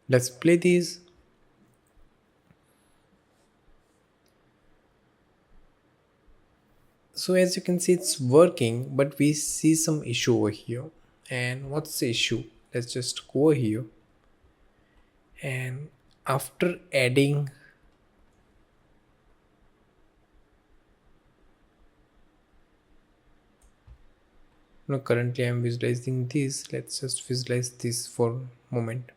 Let's play these. So as you can see, it's working, but we see some issue over here. And what's the issue? Let's just go over here. And after adding, currently I'm visualizing this. Let's just visualize this for a moment.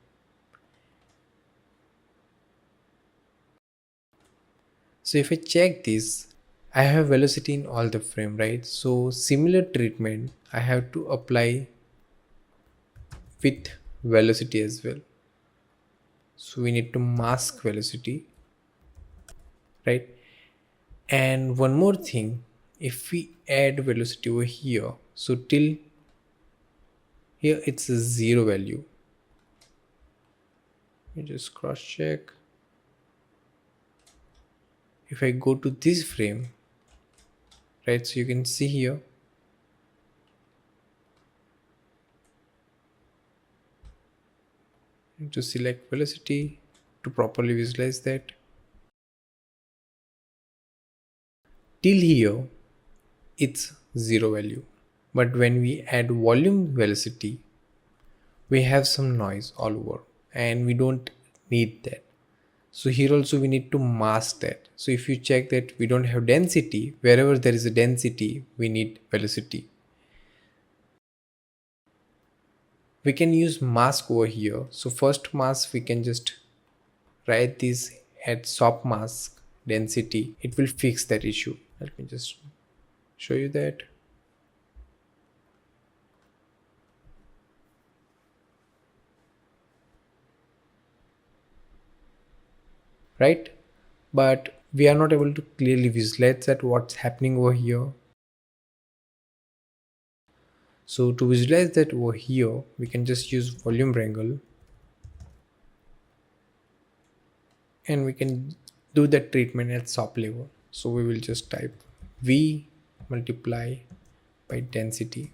So if I check this, I have velocity in all the frame, right? So similar treatment I have to apply with velocity as well. So we need to mask velocity, right? And one more thing, if we add velocity over here, so till here it's a zero value. Let me just cross check. If I go to this frame, right, so you can see here, to select velocity to properly visualize that. Till here it's zero value, but when we add volume velocity, we have some noise all over and we don't need that. So here also we need to mask that. So if you check that we don't have density, wherever there is a density we need velocity. We can use mask over here. So first mask, we can just write this at swap mask density. It will fix that issue. Let me just show you that. Right, but we are not able to clearly visualize that what's happening over here. So to visualize that over here, we can just use volume wrangle and we can do that treatment at SOP level. So we will just type V multiply by density.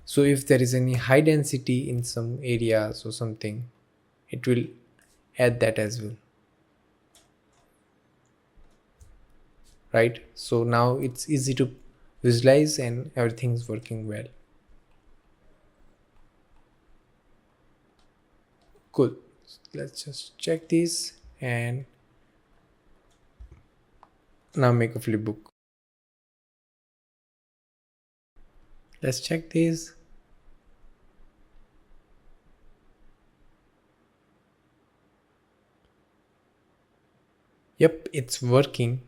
So if there is any high density in some areas or something, it will add that as well. Right, so now it's easy to visualize and everything's working well. Cool. Let's just check this and now make a flipbook. Let's check this. Yep, it's working.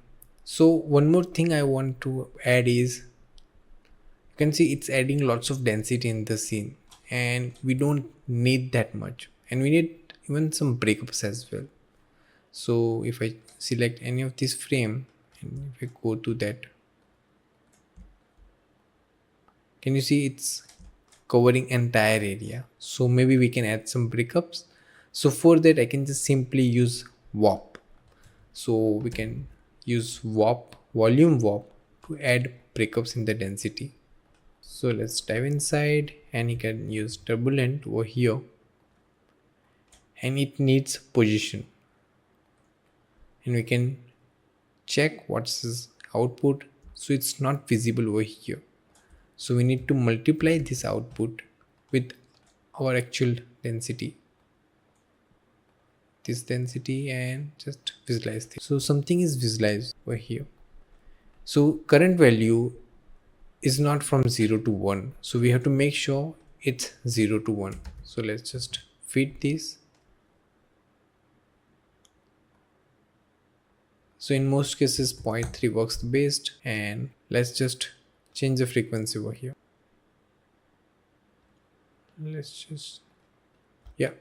So one more thing I want to add is, you can see it's adding lots of density in the scene and we don't need that much, and we need even some breakups as well. So if I select any of this frame and if I go to that, can you see it's covering entire area? So maybe we can add some breakups. So for that I can just simply use warp. So we can use warp, volume warp, to add breakups in the density. So let's dive inside and you can use turbulent over here, and it needs position, and we can check what's this output. So it's not visible over here, so we need to multiply this output with our actual density, this density, and just visualize this. So something is visualized over here. So current value is not from 0 to 1, so we have to make sure it's 0 to 1. So let's just feed this. So in most cases 0.3 works the best, and let's just change the frequency over here. Let's just, yeah,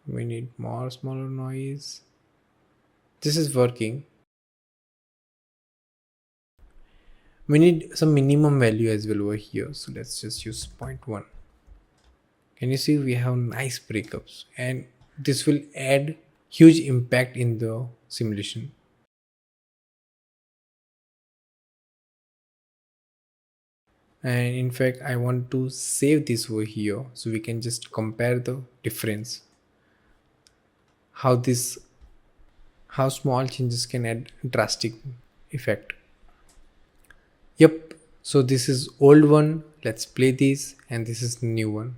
we need more smaller noise. This is working. We need some minimum value as well over here, so let's just use 0.1. Can you see we have nice breakups, and this will add huge impact in the simulation. And in fact I want to save this over here so we can just compare the difference, how this, how small changes can add drastic effect. Yep, so this is old one, let's play this, and this is the new one.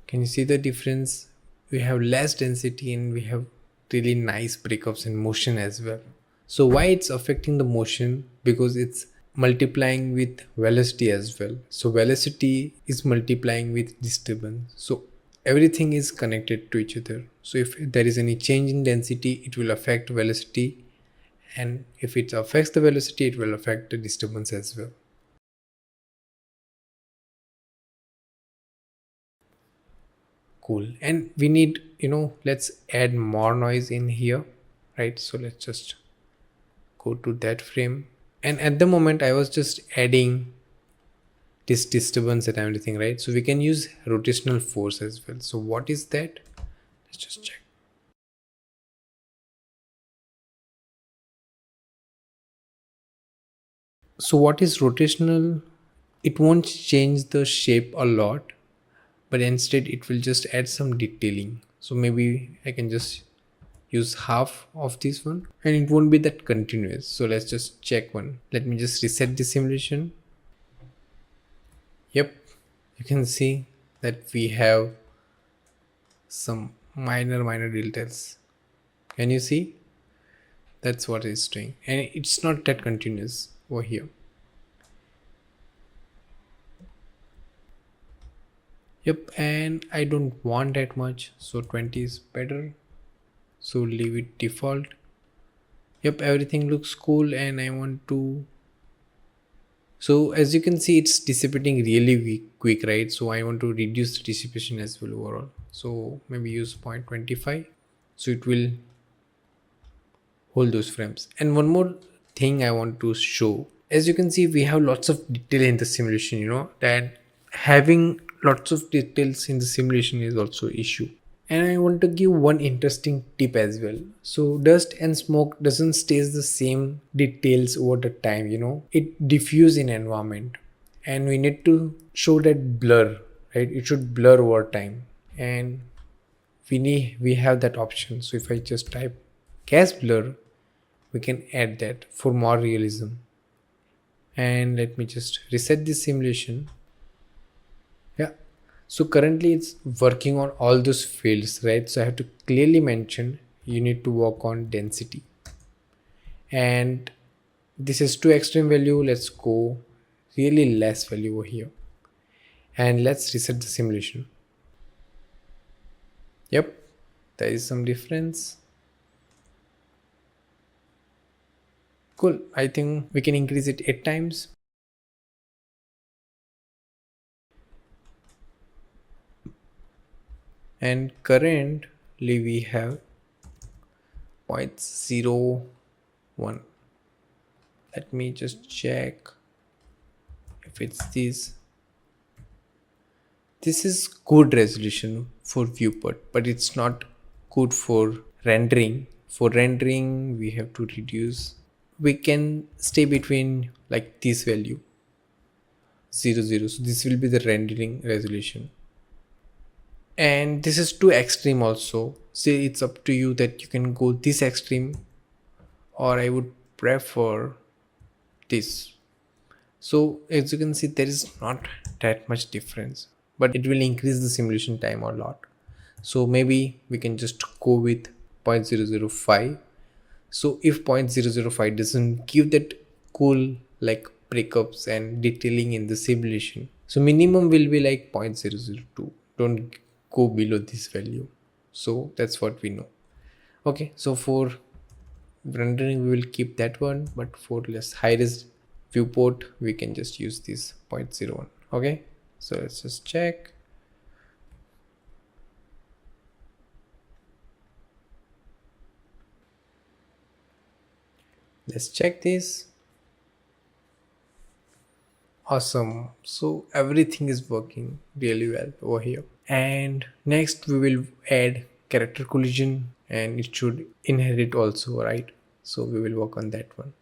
Can you see the difference? We have less density and we have really nice breakups in motion as well. So why it's affecting the motion? Because it's multiplying with velocity as well. So velocity is multiplying with disturbance. So everything is connected to each other. So if there is any change in density, it will affect velocity, and if it affects the velocity, it will affect the disturbance as well. Cool. And we need, let's add more noise in here, right? So let's just go to that frame, and at the moment I was just adding this disturbance and everything, right? So we can use rotational force as well. So what is that? Let's just check. So what is rotational? It won't change the shape a lot, but instead it will just add some detailing. So maybe I can just use half of this one and it won't be that continuous. So let's just check one. Let me just reset the simulation. Yep, you can see that we have some minor details. Can you see? That's what it's doing, and it's not that continuous over here. Yep, and I don't want that much, so 20 is better, so leave it default. Yep, everything looks cool, and I want to, so as you can see it's dissipating really quick, right? So I want to reduce the dissipation as well overall, so maybe use 0.25, so it will hold those frames. And one more thing I want to show, as you can see we have lots of detail in the simulation, that having lots of details in the simulation is also issue. And I want to give one interesting tip as well. So dust and smoke doesn't stays the same details over the time, it diffuse in environment, and we need to show that blur, right? It should blur over time, and we have that option. So if I just type gas blur, we can add that for more realism. And let me just reset this simulation. Yeah, so currently it's working on all those fields, right? So I have to clearly mention you need to work on density, and this is too extreme value. Let's go really less value over here, and let's reset the simulation. Yep, there is some difference. Cool, I think we can increase it 8 times. And currently we have 0.01. Let me just check if it's this. This is good resolution for viewport, but it's not good for rendering. For rendering we have to reduce, we can stay between like this value 00. So this will be the rendering resolution, and this is too extreme also. See, it's up to you that you can go this extreme, or I would prefer this. So as you can see there is not that much difference, but it will increase the simulation time a lot. So maybe we can just go with 0.005. So if 0.005 doesn't give that cool like breakups and detailing in the simulation, so minimum will be like 0.002. Don't go below this value. So that's what we know. Okay, so for rendering we will keep that one, but for less high res viewport we can just use this 0.01. Okay, so let's just check. Let's check this. Awesome, so everything is working really well over here. And next we will add character collision, and it should inherit also, right? So we will work on that one.